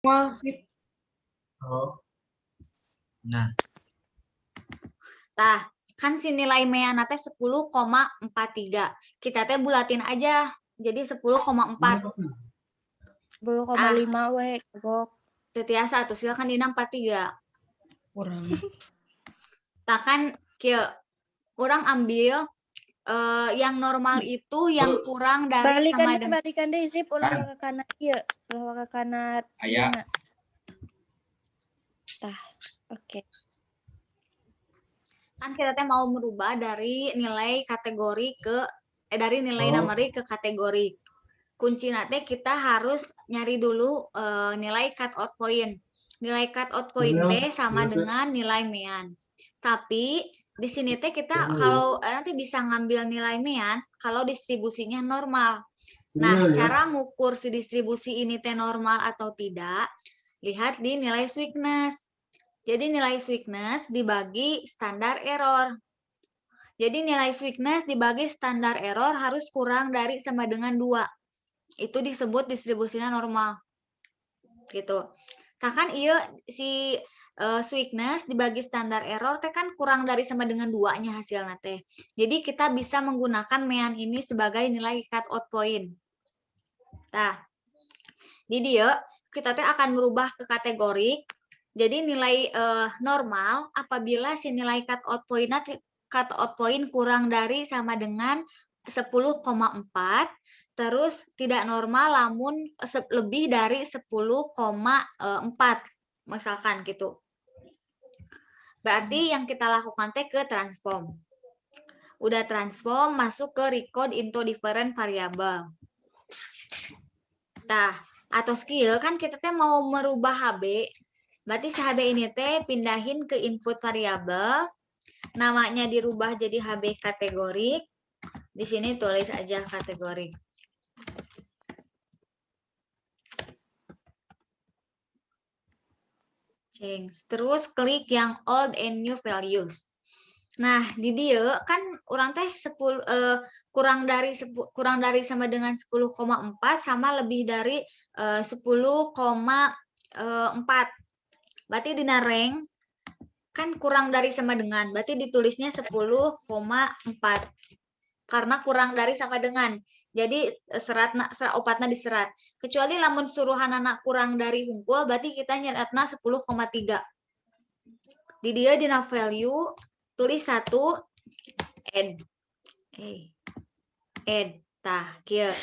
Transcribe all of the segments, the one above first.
Oh. Nah, Tah, kan si nilai meana teh 10,43. Kita teh bulatin aja. Jadi 10,4. 10,5 we, kebok. Teu tiasa atuh silakan dina 43. Kurang. Tah kan kieu urang ambil yang normal itu yang kurang dari sama dengan Balikan deh sip ulah ke kanan ieu, ulah ke kanan aya. Tah, oke. kan kita teh mau merubah dari nilai kategori ke dari nilai numeric ke kategori. Kuncinya teh kita harus nyari dulu nilai cut out point. Nilai cut out point teh sama dengan nilai mean. Tapi di sini teh kita kalau nanti bisa ngambil nilai mean kalau distribusinya normal. Nah, cara ngukur si distribusi ini teh normal atau tidak, lihat di nilai sweetness. Jadi nilai sweetness dibagi standar error. Jadi nilai sweetness dibagi standar error harus kurang dari sama dengan 2. Itu disebut distribusinya normal. Gitu. Nah kan iya si sweetness dibagi standar error teh kan kurang dari sama dengan 2-nya hasilnya teh. Jadi kita bisa menggunakan mean ini sebagai nilai cut out point. Nah, di dia kita teh akan merubah ke kategori. Jadi nilai normal apabila si nilai cut out point kurang dari sama dengan 10,4, terus tidak normal lamun lebih dari 10,4 misalkan gitu. Berarti yang kita lakukan teh ke transform. Udah transform masuk ke record into different variable. Nah, atau skill kan kita teh mau merubah HB. Berarti si HB ini teh pindahin ke input variabel. Namanya dirubah jadi HB kategori. Di sini tulis aja kategori. Change. Terus klik yang old and new values. Nah, di dia kan orang teh kurang dari sama dengan 10,4 sama lebih dari 10,4. Berarti di nareng kan kurang dari sama dengan, berarti ditulisnya 10,4. Karena kurang dari sama dengan. Jadi serat opatna diserat. Kecuali lamun suruhan anak kurang dari hungkul, berarti kita nyeratna 10,3. Di dia dina value tulis 1 add. Add. Tah, kieu.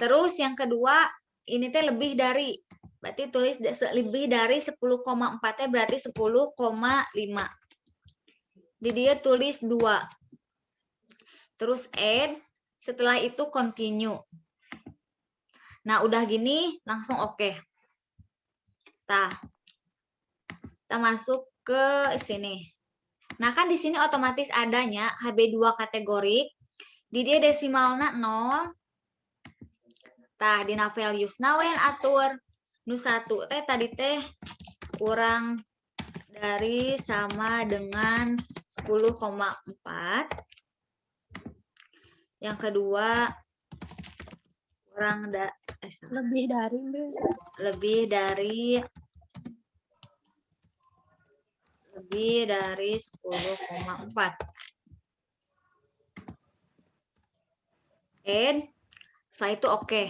Terus yang kedua ini teh lebih dari. Berarti tulis lebih dari 10,4 berarti 10,5. Di dia tulis 2. Terus add, setelah itu continue. Nah, udah gini langsung oke. Nah, kita masuk ke sini. Nah, kan di sini otomatis adanya HB2 kategori. Di dia desimalna 0. Tah, dina values nawen atur. Nu 1 teh tadi teh kurang dari sama dengan 10,4. Yang kedua kurang Lebih dari 10,4. And setelah itu oke.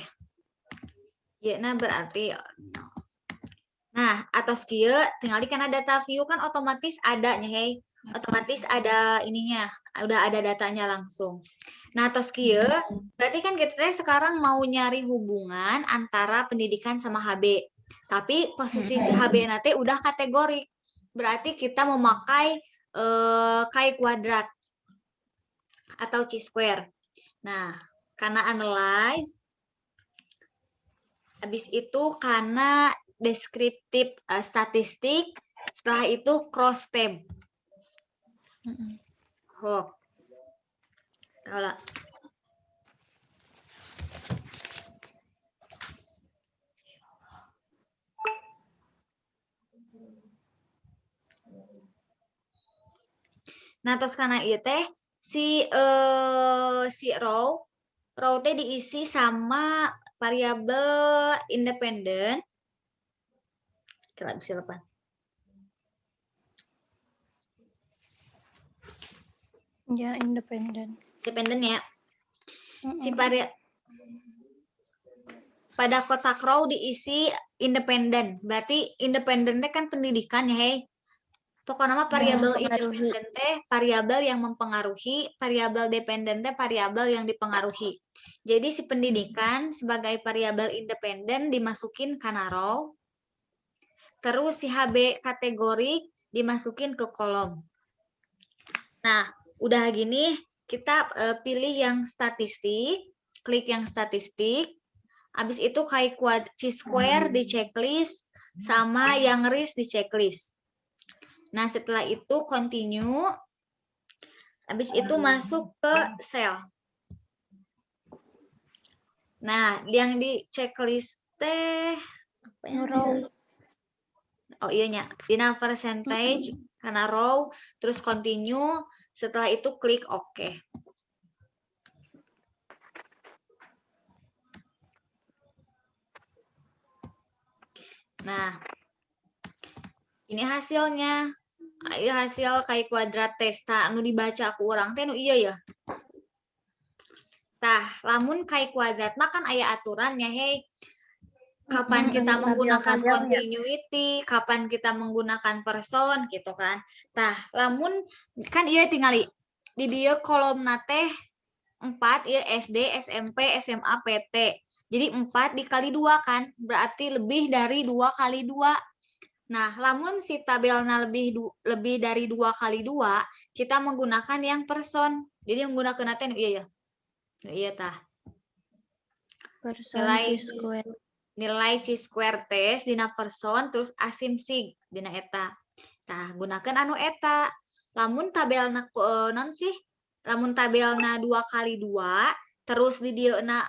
Ya, nah berarti nah, atas kieu tinggal di kana data view kan otomatis adanya, hey. Otomatis ada ininya, udah ada datanya langsung. Nah, atas kieu berarti kan kita sekarang mau nyari hubungan antara pendidikan sama HB. Tapi posisi si HB nanti udah kategori. Berarti kita memakai chi kuadrat atau chi square. Nah, karena analyze habis itu karena deskriptif statistik, setelah itu cross tab. Oh. Kalau nah, terus karena itu teh si row teh diisi sama variabel independen. Kira bisa lepas. Ya, independen. Independen ya. Si Mm-mm. pada kotak row diisi independen. Berarti independen teh kan pendidikan ya, hei. Pokoknya mah variabel mempengaruhi. independen teh variabel yang mempengaruhi, variabel dependen teh variabel yang dipengaruhi. Jadi si pendidikan sebagai variabel independen dimasukin kana row. Terus si HB kategori dimasukin ke kolom. Nah, udah gini kita pilih yang statistik, klik yang statistik. Habis itu kayak chi-square di checklist sama yang RIS di checklist. Nah, setelah itu continue. Habis itu masuk ke cell. Nah, yang di checklist teh apa ya? Row. Oh iya nya, dina percentage karena row, terus continue, setelah itu klik OK. Nah, ini hasilnya. Ayo hasil kayak kuadrat testa anu dibaca aku orang teh nu iya ya. Tah, lamun kayak kuadrat mah kan aya aturannya, hei. Kapan kita menggunakan continuity, kapan kita menggunakan person gitu kan. Tah, lamun kan iya tinggal di dia kolomna teh 4 ya SD, SMP, SMA, PT. Jadi 4 dikali 2 kan, berarti lebih dari 2 kali 2. Nah, lamun si tabelnya lebih dari 2 kali 2, kita menggunakan yang person. Jadi menggunakan nanti iya ya. Iya tah. Person Nilai chi-square. Nilai chi-square tes dina person terus asin sig dina eta. Tah, gunakan anu eta. Lamun tabelna non sih? Lamun tabelna 2 kali 2 terus di dieuna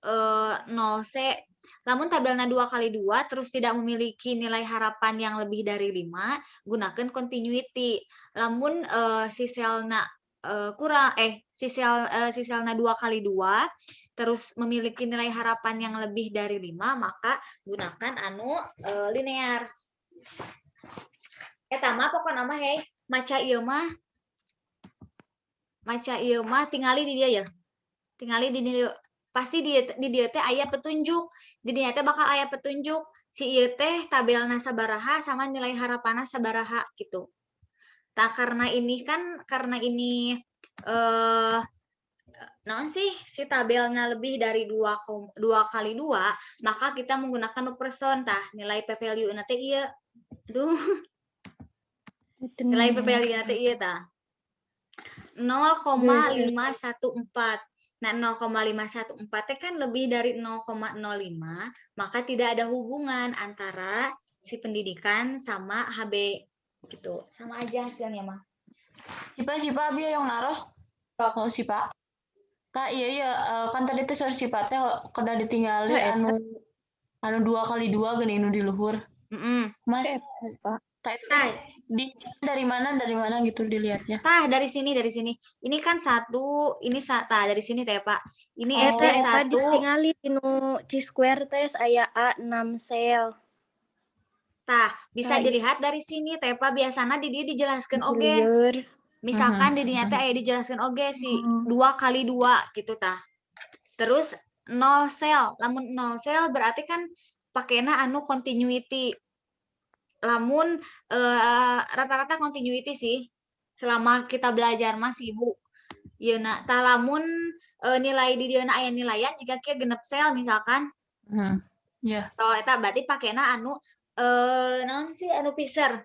0C. Lamun tabelna 2 kali 2 terus tidak memiliki nilai harapan yang lebih dari 5, gunakan continuity. Lamun si selna kurang si selna 2 kali 2 terus memiliki nilai harapan yang lebih dari 5, maka gunakan anu linear. Eta mah pokokna mah hei, maca ieu mah tingali di dia ya. Tingali di dia pasti di dia teh aya petunjuk. Di dia teh bakal aya petunjuk si ieu teh tabelna sabaraha sama nilai harapanna sabaraha gitu. Tah karena ini non sih si tabelnya lebih dari 2 kali 2, maka kita menggunakan person tah nilai p value nanti iya. Duh. Nilai p value nanti iya tah. 0,514. Nah, 0,514 teh kan lebih dari 0,05, maka tidak ada hubungan antara si pendidikan sama HB gitu. Sama aja hasilnya mah. Sipa biar yang naros. Oh sipa. Kak iya kan tadi teh sipa teh kada ditinggali anu 2 kali 2 gini anu di luhur. Mas. Nah, dari mana gitu dilihatnya. Tah dari sini. Ini kan 1, ini dari sini teh Pak. Ini SD 1. Ditingali dinu chi-square tes aya A6 sel. Tah, bisa dilihat dari sini teh Pak, biasana di dia dijelaskan oge. Misalkan di dinya teh aya dijelaskan oge si 2 kali 2 gitu tah. Terus 0 sel. Lamun 0 sel berarti kan pakena anu continuity. Lamun rata-rata continuity sih. Selama kita belajar masih Ibu. Iya nak, tah lamun nilai di dieu aya nilaian jika kia genep sel misalkan. Ya. Toh eta berarti pakena anu naon sih anu Fisher.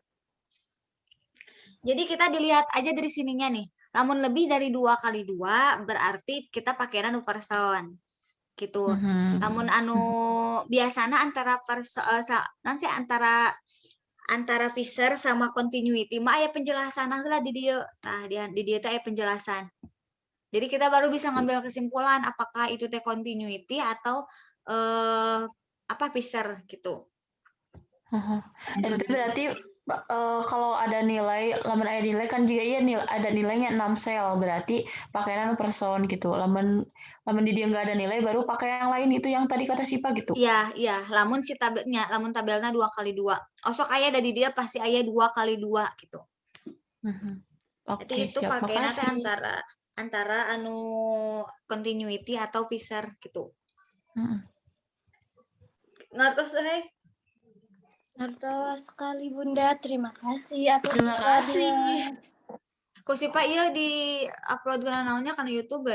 Jadi kita dilihat aja dari sininya nih. Lamun lebih dari 2 kali 2 berarti kita pakena anu person. Gitu. Lamun anu biasana antara naon sih antara Fisher sama continuity mah aya penjelasan lah di dieu. Nah, di dieu teh aya penjelasan. Jadi kita baru bisa ngambil kesimpulan apakah itu teh continuity atau Fisher gitu. Itu berarti Kalau ada nilai, lamun ada nilai kan juga iya ada nilainya 6 sel, berarti pakaian person gitu. Lamun di dia nggak ada nilai, baru pakai yang lain itu yang tadi kata Sipa gitu. Iya, iya. Lamun tabelnya 2x2. Osok aya dari dia pasti aya 2x2 gitu. Jadi Oke, itu siap. pakainya teh Makasih. antara anu continuity atau visor gitu. Ngertos deh. Ngertos sekali Bunda, terima kasih atas Terima kasih. tutorialnya. Ku sipa ieu di upload kana naonnya kana YouTube.